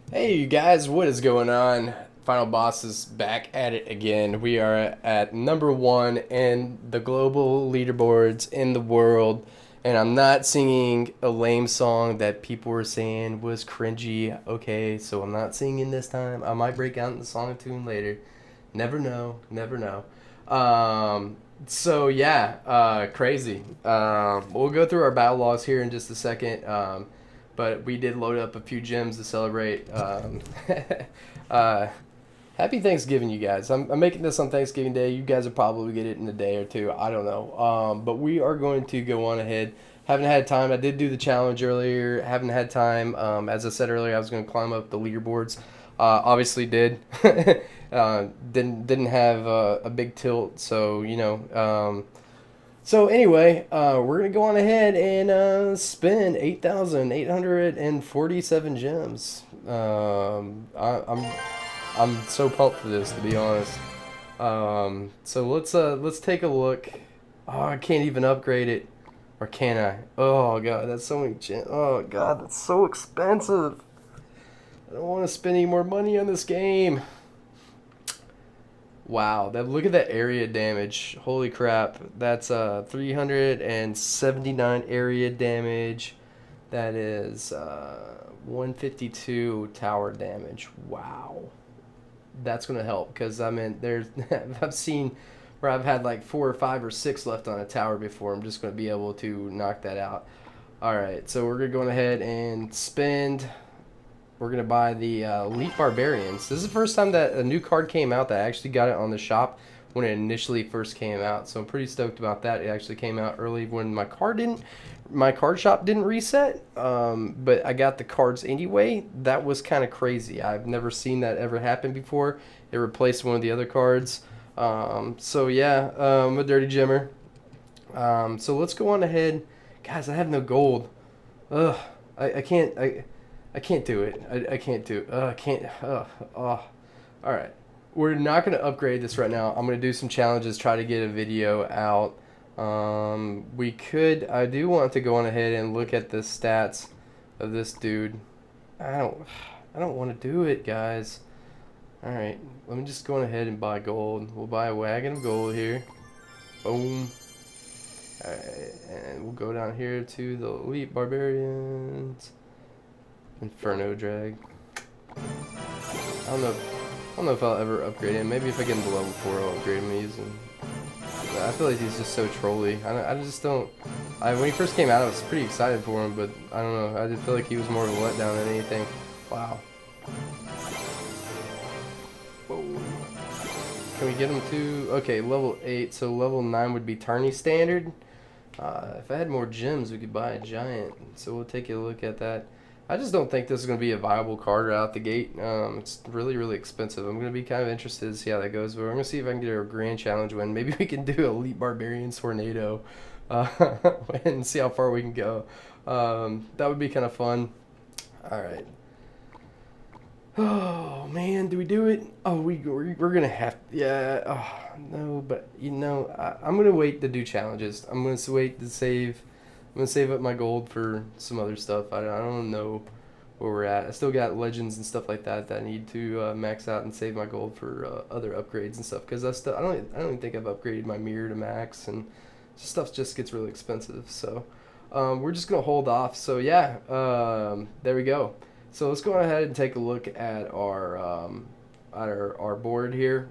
Hey, you guys, what is going on? Final Boss is back at it again. We are at number one in the global leaderboards in the world. And I'm not singing a lame song that people were saying was cringy. Okay, so I'm not singing this time. I might break out in the song and tune later. Never know, never know. So yeah, crazy. We'll go through our battle logs here in just a second. But we did load up a few gems to celebrate. Uh, Happy Thanksgiving, you guys. I'm making this on Thanksgiving Day. You guys will probably get it in a day or two. I don't know. But we are going to go on ahead. Haven't had time. I did do the challenge earlier. Haven't had time. As I said earlier, I was going to climb up the leaderboards. Obviously did. Didn't have a big tilt. So so anyway, we're gonna go on ahead and spend 8,847 gems. I'm so pumped for this, to be honest. So let's take a look. Oh, I can't even upgrade it, or can I? Oh god, that's so many gems. Oh god, that's so expensive. I don't want to spend any more money on this game. Wow, that look at that area damage. Holy crap. That's 379 area damage. That is 152 tower damage. Wow. That's going to help cuz I mean there's I've seen where I've had like 4 or 5 or 6 left on a tower before. I'm just going to be able to knock that out. All right. So we're going to go ahead and spend. We're gonna buy the Elite Barbarians. This is the first time that a new card came out that I actually got it on the shop when it initially first came out. So I'm pretty stoked about that. It actually came out early when my card shop didn't reset. But I got the cards anyway. That was kind of crazy. I've never seen that ever happen before. It replaced one of the other cards. So yeah, I'm a dirty gemmer. So let's go on ahead, guys. I have no gold. Ugh, I can't. I can't do it. I can't do it. I can't. All right. We're not going to upgrade this right now. I'm going to do some challenges, try to get a video out. We could. I do want to go on ahead and look at the stats of this dude. I don't. I don't want to do it, guys. All right. Let me just go on ahead and buy gold. We'll buy a wagon of gold here. Boom. All right, and we'll go down here to the Elite Barbarians. Inferno drag. I don't know. I don't know if I'll ever upgrade him. Maybe if I get him to level 4, I'll upgrade him using. I feel like he's just so trolly. I just don't. When he first came out, I was pretty excited for him, but I don't know. I just feel like he was more of a letdown than anything. Wow. Whoa. Can we get him to? Okay, level 8. So level 9 would be Tarny standard. If I had more gems, we could buy a giant. So we'll take a look at that. I just don't think this is going to be a viable card right out the gate. It's really, really expensive. I'm going to be kind of interested to see how that goes. But I'm going to see if I can get a grand challenge win. Maybe we can do Elite Barbarian Tornado uh, and see how far we can go. That would be kind of fun. All right. Oh, man. Do we do it? Oh, we're going to have to. Yeah. Oh, no, but, I'm going to wait to do challenges. I'm going to wait to save. I'm gonna save up my gold for some other stuff. I don't know where we're at. I still got legends and stuff like that that I need to max out and save my gold for other upgrades and stuff. Because I don't even think I've upgraded my mirror to max, and stuff just gets really expensive. So we're just gonna hold off. So yeah, there we go. So let's go ahead and take a look at our board here,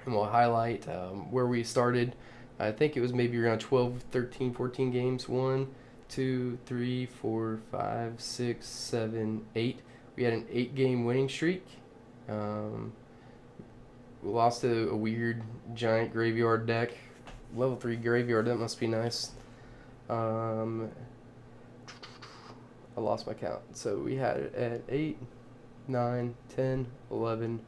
and we'll highlight where we started. I think it was maybe around 12, 13, 14 games. 1, 2, 3, 4, 5, 6, 7, 8. We had an 8-game winning streak. We lost to a weird giant graveyard deck. Level 3 graveyard, that must be nice. I lost my count. So we had it at 8, 9, 10, 11,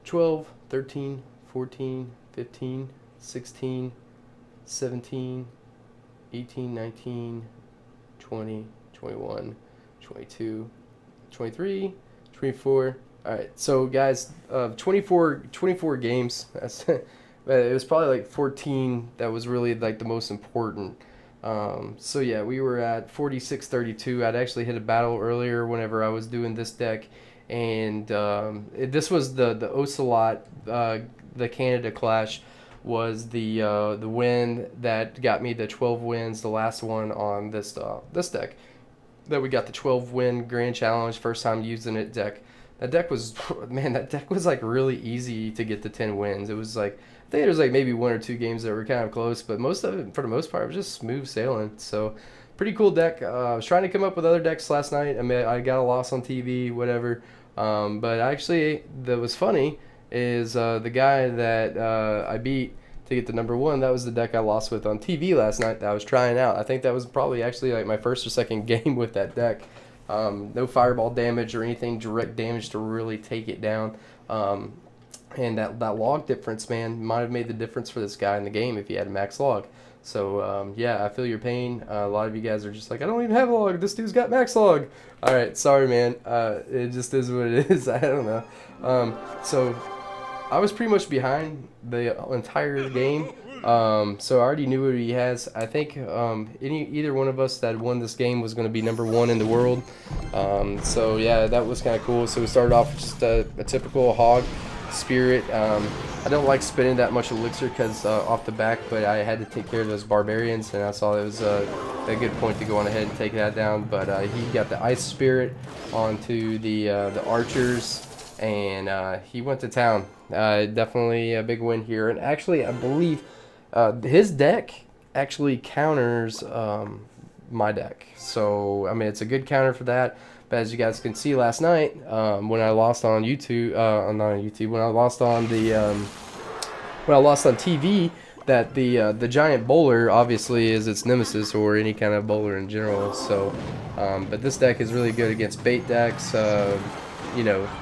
12, 13, 14, 15, 16, 17, 18, 19, 20, 21, 22, 23, 24. All right, so guys, 24 games. That's it was probably like 14 that was really like the most important. So yeah, we were at 46-32. I'd actually hit a battle earlier whenever I was doing this deck, and this was the Ocelot, the Canada Clash, was the win that got me the 12 wins, the last one on this deck. That we got the 12 win Grand Challenge, first time using it deck. That deck was, man, that deck was like really easy to get the 10 wins. It was like, I think there was like maybe one or two games that were kind of close, but most of it, for the most part, was just smooth sailing. So, pretty cool deck. I was trying to come up with other decks last night. I mean, I got a loss on TV, whatever. But actually, that was funny is the guy that I beat to get the number one. That was the deck I lost with on TV last night that I was trying out. I think that was probably actually like my first or second game with that deck. No fireball damage or anything direct damage to really take it down. And that log difference, man, might have made the difference for this guy in the game if he had a max log. So, yeah, I feel your pain. A lot of you guys are just like, I don't even have a log. This dude's got max log. All right, sorry, man. It just is what it is. I don't know. So I was pretty much behind the entire game. So I already knew what he has. I think either one of us that won this game was going to be number one in the world. So, yeah, that was kind of cool. So we started off with just a typical hog spirit. I don't like spending that much elixir because off the back, but I had to take care of those barbarians, and I saw it was a good point to go on ahead and take that down. But he got the ice spirit onto the archers, and he went to town. Definitely a big win here, and actually I believe his deck actually counters my deck. So I mean, it's a good counter for that. But as you guys can see last night, when I lost on YouTube, not on YouTube, when I lost on TV, that the giant bowler obviously is its nemesis, or any kind of bowler in general. So, but this deck is really good against bait decks.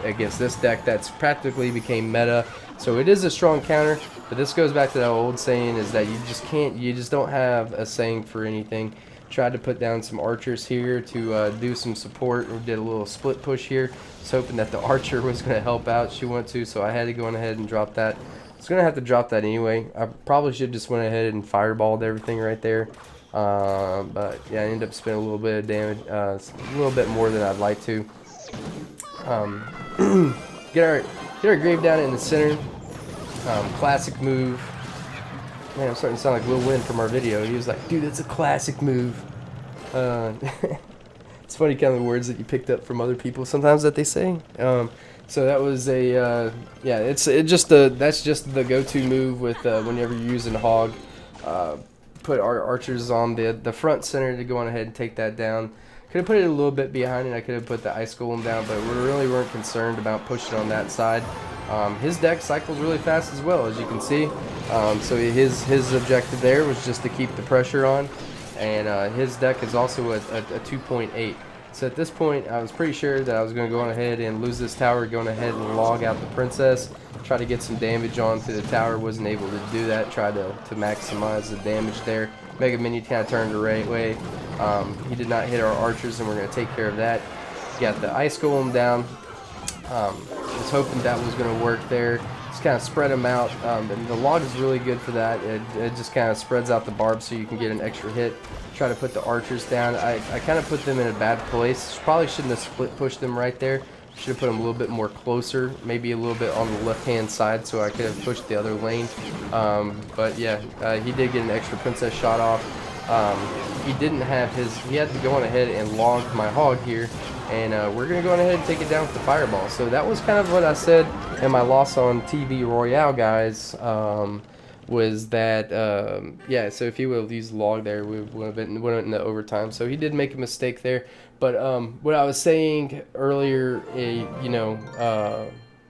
Against this deck that's practically became meta. So it is a strong counter. But this goes back to that old saying, is that you just don't have a saying for anything. Tried to put down some archers here to do some support. We did a little split push here. Just hoping that the archer was going to help out. She went to, so I had to go on ahead and drop that. I was going to have to drop that anyway. I probably should just went ahead and fireballed everything right there. But yeah, I ended up spending a little bit of damage, a little bit more than I'd like to. Get our grave down in the center. Classic move. Man, I'm starting to sound like Will Win from our video. He was like, dude, it's a classic move. It's funny kind of the words that you picked up from other people sometimes that they say. So that was that's just the go-to move with whenever you're using hog. Put our archers on the front center to go on ahead and take that down. Could have put it a little bit behind it. I could have put the ice golem down, but we really weren't concerned about pushing on that side. His deck cycles really fast as well, as you can see. So his objective there was just to keep the pressure on, and his deck is also a 2.8. So at this point, I was pretty sure that I was going to go on ahead and lose this tower, going ahead and log out the princess, try to get some damage onto the tower. Wasn't able to do that. Tried to maximize the damage there. Mega Minion kind of turned the right way. He did not hit our archers, and we're going to take care of that. Got the ice golem down. Was hoping that was going to work there. Just kind of spread them out. And the log is really good for that. It just kind of spreads out the barbs so you can get an extra hit. Try to put the archers down. I kind of put them in a bad place. Probably shouldn't have split pushed them right there. Should have put them a little bit more closer, maybe a little bit on the left-hand side, so I could have pushed the other lane. But yeah, he did get an extra princess shot off. He didn't have his. He had to go on ahead and log my hog here, and we're gonna go on ahead and take it down with the fireball. So that was kind of what I said in my loss on TV Royale, guys. Was that yeah? So if he would have used log there, we would have went into overtime. So he did make a mistake there. But what I was saying earlier, I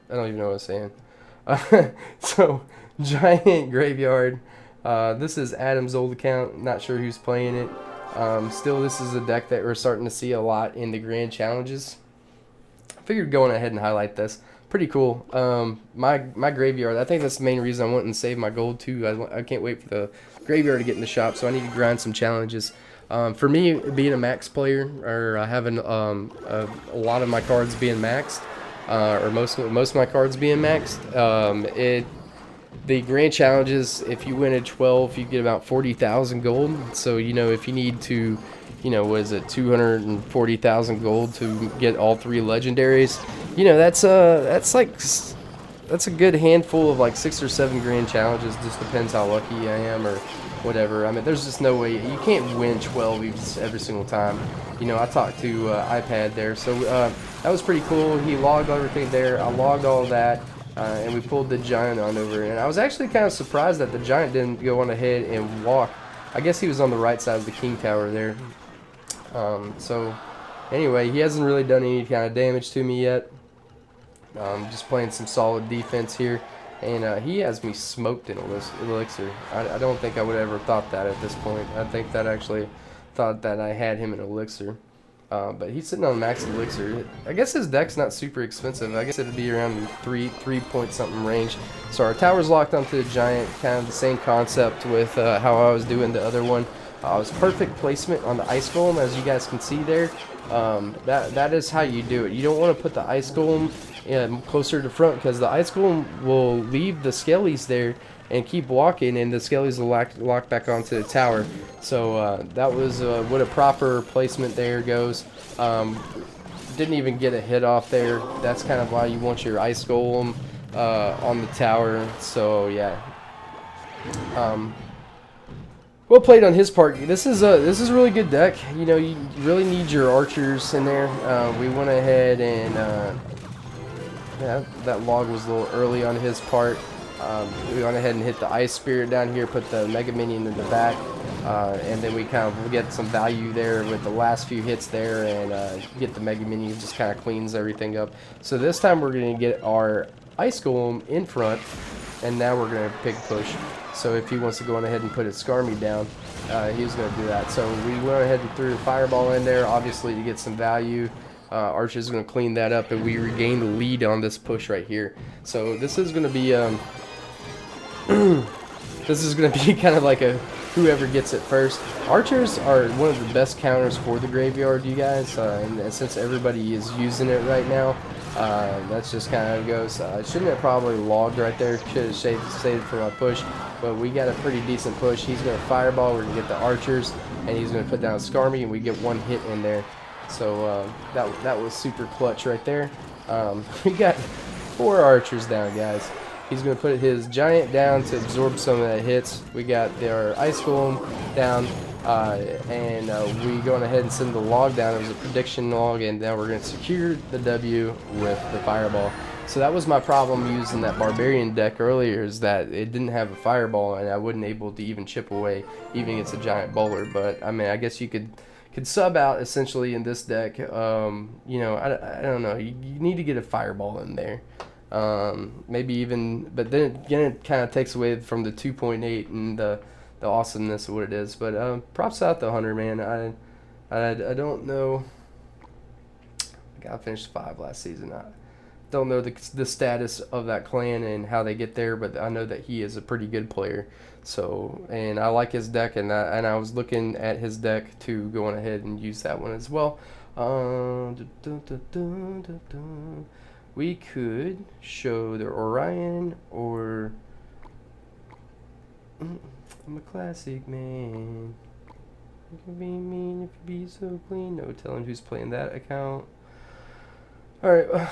don't even know what I was saying. So giant graveyard. This is Adam's old account. Not sure who's playing it. Still, this is a deck that we're starting to see a lot in the grand challenges. Figured going ahead and highlight this. Pretty cool. My graveyard, I think that's the main reason I went and saved my gold too. I can't wait for the graveyard to get in the shop, so I need to grind some challenges. For me, being a max player, or having a lot of my cards being maxed, or most of my cards being maxed, the grand challenges, if you win at 12, you get about 40,000 gold. So, you know, if you need to, you know, what is it, 240,000 gold to get all 3 legendaries, you know, that's like, that's a good handful of like 6 or 7 grand challenges. Just depends how lucky I am or whatever. I mean, there's just no way you can't win 12 every single time. You know, I talked to iPad there, so that was pretty cool. He logged everything there. I logged all that, and we pulled the giant on over. And I was actually kind of surprised that the giant didn't go on ahead and walk. I guess he was on the right side of the king tower there. So anyway, he hasn't really done any kind of damage to me yet. Just playing some solid defense here. And he has me smoked in Elixir. I don't think I would ever thought that at this point. I think that actually thought that I had him in Elixir. But he's sitting on max Elixir. I guess his deck's not super expensive. I guess it'd be around 3 point something range. So our tower's locked onto the giant. Kind of the same concept with how I was doing the other one. It was perfect placement on the ice golem, as you guys can see there. That is how you do it. You don't want to put the ice golem closer to front, because the ice golem will leave the skellies there and keep walking, and the skellies will lock back onto the tower. So that was what a proper placement there goes. Didn't even get a hit off there. That's kind of why you want your ice golem on the tower. So yeah. Well played on his part. This is a really good deck. You know, you really need your archers in there. We went ahead and yeah, that log was a little early on his part. We went ahead and hit the ice spirit down here, put the mega minion in the back, and then we kind of get some value there with the last few hits there, and get the mega minion, just kind of cleans everything up. So this time we're going to get our ice golem in front, and now we're going to pick push. So if he wants to go on ahead and put his Skarmy down, he was going to do that. So we went ahead and threw a fireball in there, obviously to get some value. Archer's going to clean that up, and we regain the lead on this push right here. So this is going to be this is going to be kind of like a whoever gets it first. Archers are one of the best counters for the graveyard, you guys, and since everybody is using it right now, that's just kind of how it goes. I shouldn't have probably logged right there. Should have saved it for my push, but we got a pretty decent push. He's going to fireball. We're going to get the archers, and he's going to put down Skarmy, and we get one hit in there. So that was super clutch right there. We got 4 archers down, guys. He's going to put his giant down to absorb some of that hits. We got our ice golem down, and we going ahead and send the log down. It was a prediction log, and now we're going to secure the W with the fireball. So that was my problem using that barbarian deck earlier, is that it didn't have a fireball, and I wasn't able to even chip away, even against a giant bowler. But I mean, I guess you could sub out essentially in this deck. You know, I don't know. You need to get a fireball in there. Maybe even, but then again, it kind of takes away from the 2.8 and the awesomeness of what it is. But props out to Hunter, man. I don't know. I got finished 5 last season. I don't know the status of that clan and how they get there, but I know that he is a pretty good player. So, and I like his deck, and I was looking at his deck to go on ahead and use that one as well. We could show the Orion, or I'm a classic man. You can be mean if you be so clean. No telling who's playing that account. Alright, I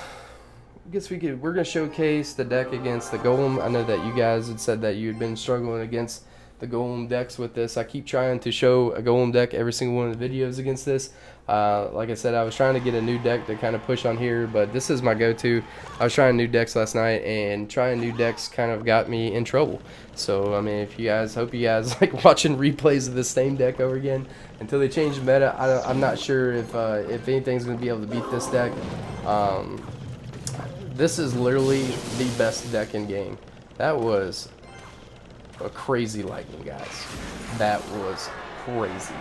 guess we're going to showcase the deck against the Golem. I know that you guys had said that you had been struggling against the Golem decks with this. I keep trying to show a Golem deck every single one of the videos against this. Like I said, I was trying to get a new deck to kind of push on here, but this is my go-to. I was trying new decks last night, and trying new decks kind of got me in trouble. So, I mean, if you guys, hope you guys like watching replays of this same deck over again until they change the meta. I'm not sure if anything's going to be able to beat this deck. This is literally the best deck in game. That was a crazy lightning, guys. That was crazy.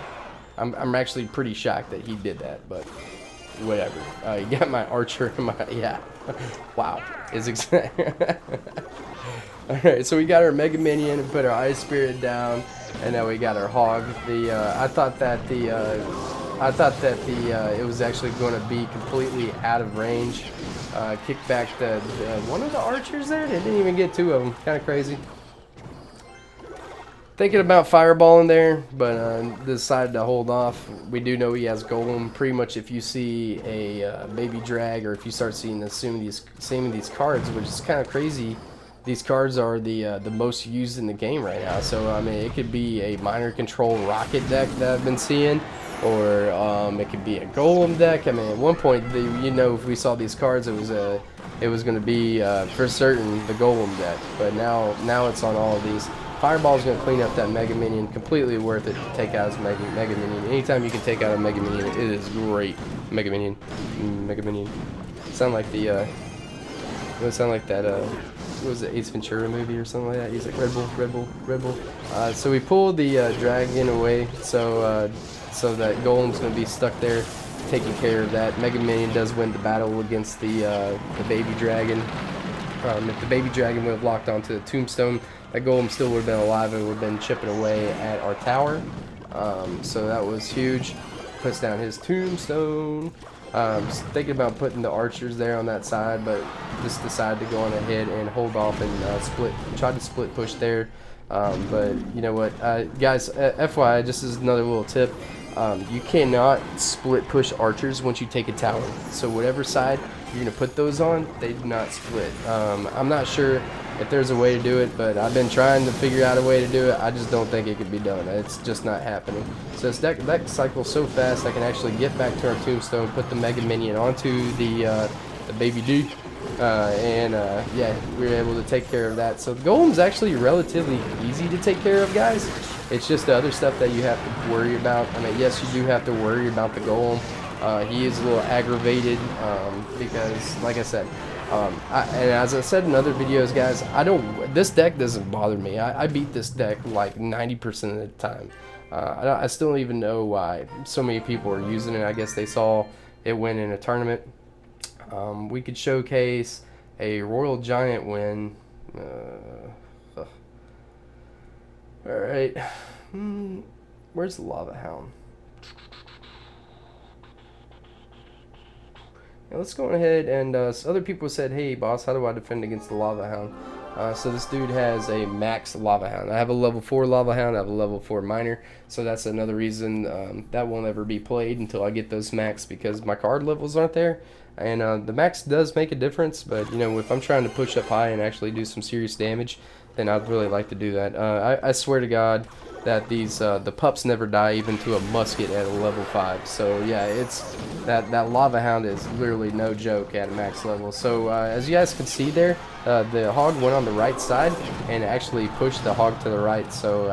I'm actually pretty shocked that he did that, but whatever. You got my archer and my, yeah. Wow. Is Alright, so we got our Mega Minion and put our Ice Spirit down, and now we got our Hog. I thought that it was actually going to be completely out of range. Kicked back one of the archers there. They didn't even get 2 of them. Kind of crazy. Thinking about fireballing there, but decided to hold off. We do know he has golem. Pretty much, if you see a baby drag, or if you start seeing these cards, which is kind of crazy, these cards are the most used in the game right now. So I mean, it could be a minor control rocket deck that I've been seeing, or it could be a golem deck. I mean, at one point, if we saw these cards, it was going to be for certain the golem deck. But now it's on all of these. Fireball's going to clean up that Mega Minion. Completely worth it to take out as Mega Minion. Anytime you can take out a Mega Minion, it is great. Mega Minion. Mega Minion. Sound like the, it would sound like that, what was it, Ace Ventura movie or something like that? He's like, Red Bull, Red Bull, Red Bull. So we pulled the dragon away, so that Golem's going to be stuck there, taking care of that. Mega Minion does win the battle against the baby dragon. If the baby dragon would have locked onto the tombstone, that golem still would have been alive and would have been chipping away at our tower. So that was huge. Puts down his tombstone. Thinking about putting the archers there on that side, but just decided to go on ahead and hold off and tried to split push there. But you know what, guys, FYI, just as another little tip, you cannot split push archers once you take a tower. So whatever side you're going to put those on, they do not split. I'm not sure if there's a way to do it, but I've been trying to figure out a way to do it. I just don't think it could be done. It's just not happening. So this deck cycles so fast, I can actually get back to our tombstone, put the Mega Minion onto the baby D, yeah, we were able to take care of that. So the Golem's actually relatively easy to take care of, guys. It's just the other stuff that you have to worry about. I mean, yes, you do have to worry about the Golem. He is a little aggravated because, like I said, and as I said in other videos, guys, this deck doesn't bother me. I beat this deck like 90% of the time. I still don't even know why so many people are using it. I guess they saw it win in a tournament. We could showcase a Royal Giant win. Alright. Where's the Lava Hound? Now let's go ahead and other people said, hey boss, how do I defend against the Lava Hound? So this dude has a max Lava Hound. I have a level 4 Lava Hound, I have a level 4 Miner, so that's another reason that won't ever be played until I get those max, because my card levels aren't there. And the max does make a difference, but you know, if I'm trying to push up high and actually do some serious damage, then I'd really like to do that. I swear to God that these the pups never die even to a musket at a level 5. So yeah, it's that Lava Hound is literally no joke at a max level. So as you guys can see there, the hog went on the right side and actually pushed the hog to the right. So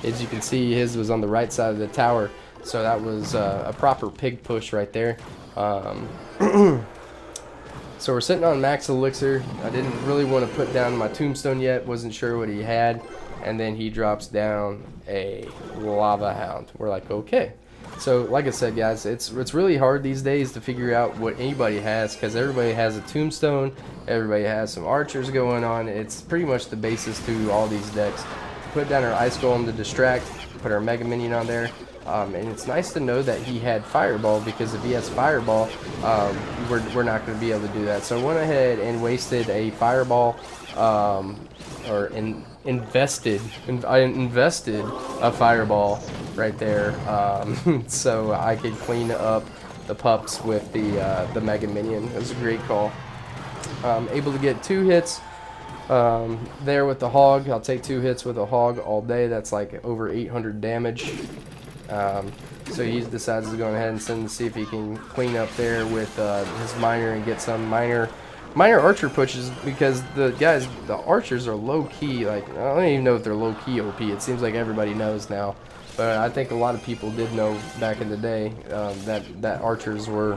as you can see, his was on the right side of the tower. So that was a proper pig push right there. So we're sitting on max elixir. I didn't really want to put down my tombstone yet, wasn't sure what he had, and then he drops down a Lava Hound. We're like, okay. So like I said, guys, it's really hard these days to figure out what anybody has, because everybody has a tombstone, everybody has some archers going on. It's pretty much the basis to all these decks. Put down our Ice Golem to distract, put our Mega Minion on there. And it's nice to know that he had Fireball, because if he has Fireball, we're not going to be able to do that. So I went ahead and wasted a Fireball, invested a Fireball right there, so I could clean up the pups with the Mega Minion. It was a great call. Able to get 2 hits there with the hog. I'll take 2 hits with a hog all day. That's like over 800 damage. So he decides to go ahead and send to see if he can clean up there with his miner and get some minor archer pushes, because the archers are low key. Like, I don't even know if they're low key OP. It seems like everybody knows now, but I think a lot of people did know back in the day that archers were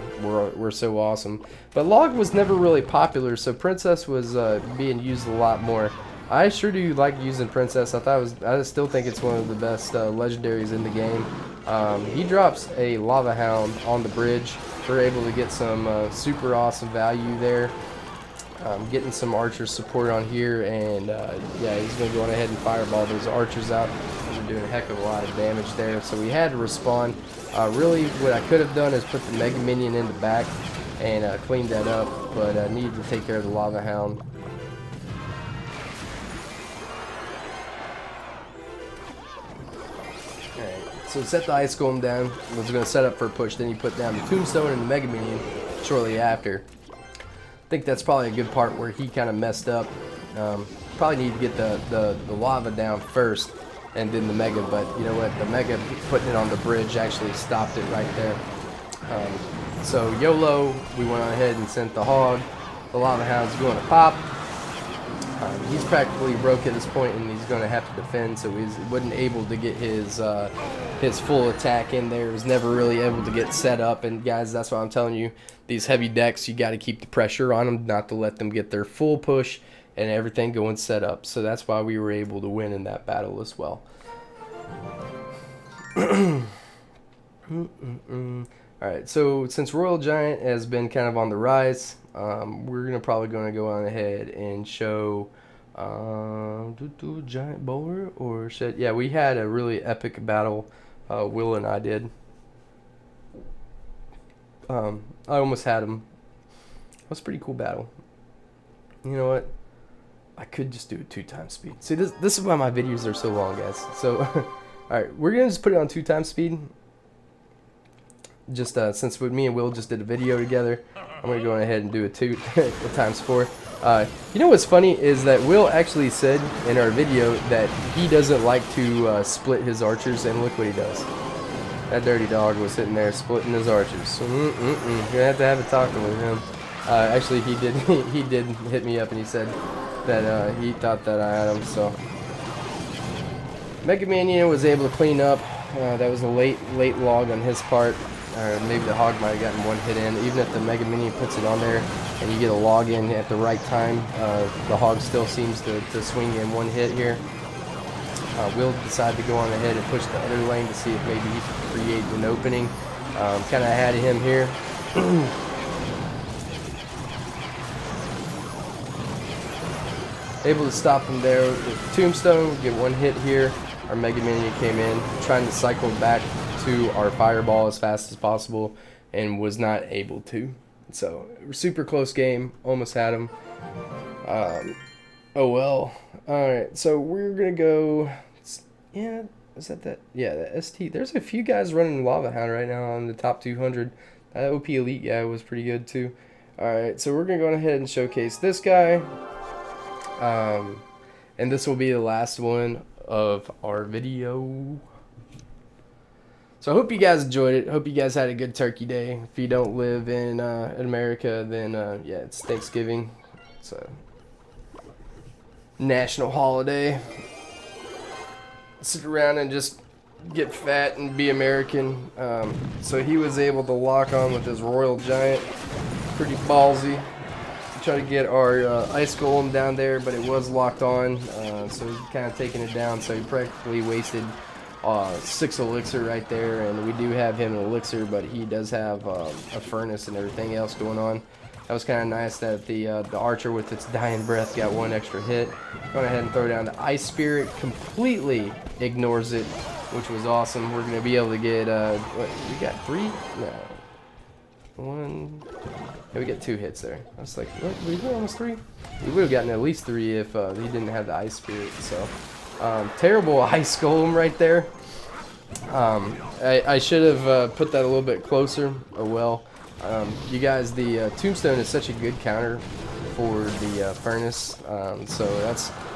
so awesome. But Log was never really popular, so Princess was being used a lot more. I sure do like using Princess. I still think it's one of the best legendaries in the game. He drops a Lava Hound on the bridge. We're able to get some super awesome value there. Getting some archer support on here, and yeah, he's going to go on ahead and fireball those archers out. They're doing a heck of a lot of damage there, so we had to respond. Really, what I could have done is put the Mega Minion in the back and cleaned that up, but I needed to take care of the Lava Hound. So set the Ice Golem down. Was going to set up for a push. Then he put down the Tombstone and the Mega Minion shortly after. I think that's probably a good part where he kind of messed up. Probably need to get the lava down first and then the Mega, but you know what? The Mega putting it on the bridge actually stopped it right there. So YOLO, we went on ahead and sent the Hog. The Lava Hound's going to pop. He's practically broke at this point, and he's going to have to defend, so he wasn't able to get his full attack in there. He was never really able to get set up, and guys, that's why I'm telling you, these heavy decks, you got to keep the pressure on them, not to let them get their full push and everything going set up. So that's why we were able to win in that battle as well. Alright, so since Royal Giant has been kind of on the rise, we're probably going to go on ahead and show Giant Bowler or shit. Yeah, we had a really epic battle, Will and I did. I almost had him. It was a pretty cool battle. You know what? I could just do it 2x speed. See, this is why my videos are so long, guys. So, alright, we're going to just put it on 2x speed. Just since me and Will just did a video together, I'm going to go ahead and do it 2 times 4. You know what's funny is that Will actually said in our video that he doesn't like to split his archers, and look what he does. That dirty dog was sitting there splitting his archers. So, you're going to have a talking with him. Actually, he did he did hit me up and he said that he thought that I had him. So Mega Mania was able to clean up. That was a late log on his part. Maybe the Hog might have gotten one hit in. Even if the Mega Minion puts it on there and you get a log in at the right time, the Hog still seems to swing in one hit here. Will decide to go on ahead and push the other lane to see if maybe he can create an opening. Kind of ahead of him here. Able to stop him there with Tombstone, get one hit here. Our Mega Minion came in, trying to cycle back to our Fireball as fast as possible, and was not able to. So, super close game, almost had him. Oh well. Alright, so we're gonna go, yeah, is that? Yeah, the ST. There's a few guys running Lava Hound right now on the top 200. That OP Elite guy was pretty good too. Alright, so we're gonna go ahead and showcase this guy. And this will be the last one of our video. So I hope you guys enjoyed it. Hope you guys had a good Turkey Day. If you don't live in America, then yeah, it's Thanksgiving. It's a national holiday. Sit around and just get fat and be American. So he was able to lock on with his Royal Giant. Pretty ballsy. Try to get our Ice Golem down there, but it was locked on, so he's kind of taking it down. So he practically wasted 6 elixir right there, and we do have him an elixir, but he does have a furnace and everything else going on. That was kind of nice that the archer with its dying breath got 1 extra hit. Go ahead and throw down the Ice Spirit, completely ignores it, which was awesome. We're going to be able to get, what, we got 3? No. 1. Yeah, we got 2 hits there. I was like, what? We got almost 3? We would have gotten at least 3 if he didn't have the Ice Spirit. So, terrible Ice Golem right there. I should have put that a little bit closer. Oh well. You guys, the Tombstone is such a good counter for the Furnace. So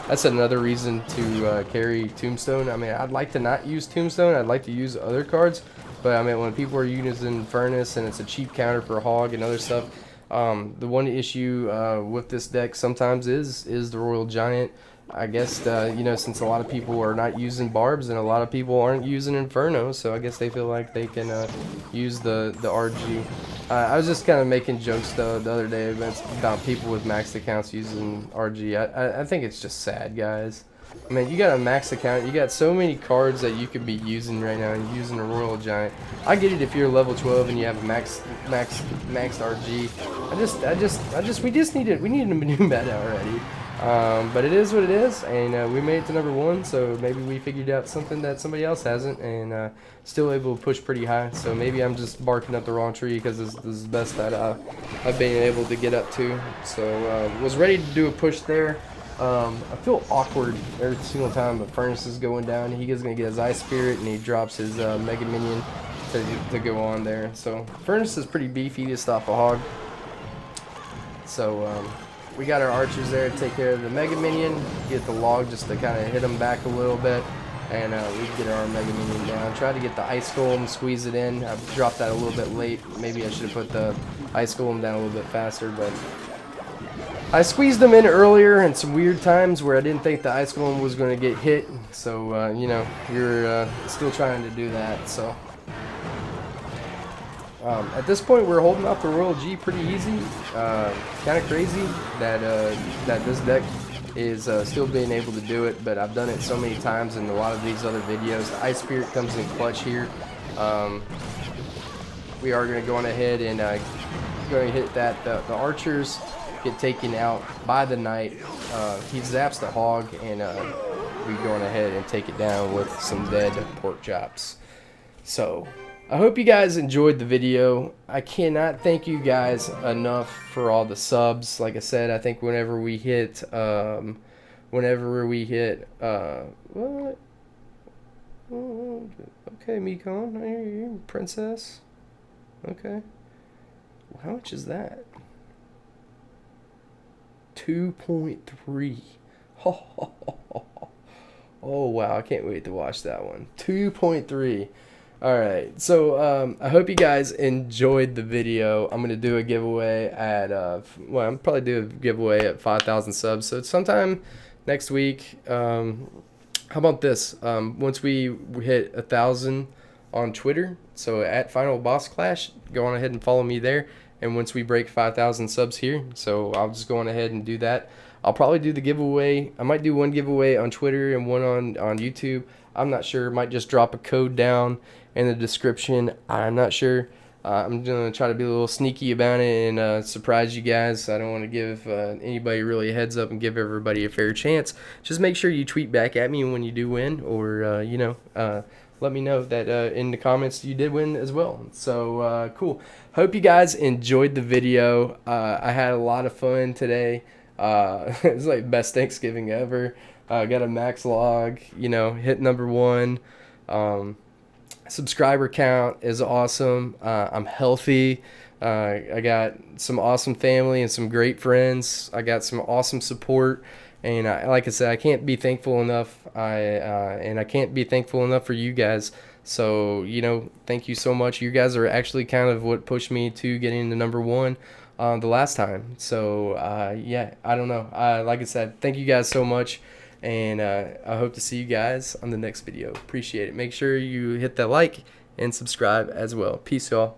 that's another reason to carry Tombstone. I mean, I'd like to not use Tombstone. I'd like to use other cards. But I mean, when people are using Furnace and it's a cheap counter for Hog and other stuff, the one issue with this deck sometimes is the Royal Giant. I guess, you know, since a lot of people are not using Barbs and a lot of people aren't using Inferno, so I guess they feel like they can use the RG. I was just kind of making jokes the other day about people with maxed accounts using RG. I think it's just sad, guys. I mean, you got a max account, you got so many cards that you could be using right now and using a Royal Giant. I get it if you're level 12 and you have a maxed RG. We need a new meta already. But it is what it is, and we made it to #1, so maybe we figured out something that somebody else hasn't, and still able to push pretty high. So maybe I'm just barking up the wrong tree because this is the best that I've been able to get up to. So was ready to do a push there. I feel awkward every single time the furnace is going down. He is going to get his Ice Spirit, and he drops his Mega Minion to go on there. So furnace is pretty beefy to stop a hog. So we got our archers there to take care of the Mega Minion, get the log just to kind of hit him back a little bit, and we get our Mega Minion down. Try to get the Ice Golem, squeeze it in. I dropped that a little bit late. Maybe I should have put the Ice Golem down a little bit faster, but I squeezed them in earlier in some weird times where I didn't think the Ice Golem was going to get hit. So, you know, you're still trying to do that. So, at this point, we're holding up the Royal G pretty easy. Kind of crazy that that this deck is still being able to do it, but I've done it so many times in a lot of these other videos. The Ice Spirit comes in clutch here. We are going to go on ahead and going to hit that. The archers get taken out by the knight. He zaps the hog, and we going ahead and take it down with some dead pork chops. So I hope you guys enjoyed the video. I cannot thank you guys enough for all the subs. Like I said, I think whenever we hit what? Okay, Mekon, princess. Okay. Well, how much is that? 2.3. Oh wow, I can't wait to watch that one. 2.3. Alright, so I hope you guys enjoyed the video. I'm gonna do a giveaway at well, I'm probably do a giveaway at 5,000 subs. So sometime next week. How about this? Once we hit 1,000 on Twitter, so at Final Boss Clash, go on ahead and follow me there. And once we break 5,000 subs here, so I'll just go on ahead and do that. I'll probably do the giveaway. I might do one giveaway on Twitter and one on YouTube. I'm not sure. Might just drop a code down in the description. I'm not sure. I'm going to try to be a little sneaky about it and surprise you guys. I don't want to give anybody really a heads up and give everybody a fair chance. Just make sure you tweet back at me when you do win, or, you know, let me know that in the comments you did win as well. So, cool. Hope you guys enjoyed the video. I had a lot of fun today. It was like best Thanksgiving ever. Got a max log, you know, hit number 1. Subscriber count is awesome. I'm healthy. I got some awesome family and some great friends. I got some awesome support. And like I said, I can't be thankful enough. And I can't be thankful enough for you guys. So, you know, thank you so much. You guys are actually kind of what pushed me to getting to number 1 the last time. So, yeah, I don't know. Like I said, thank you guys so much. And I hope to see you guys on the next video. Appreciate it. Make sure you hit that like and subscribe as well. Peace, y'all.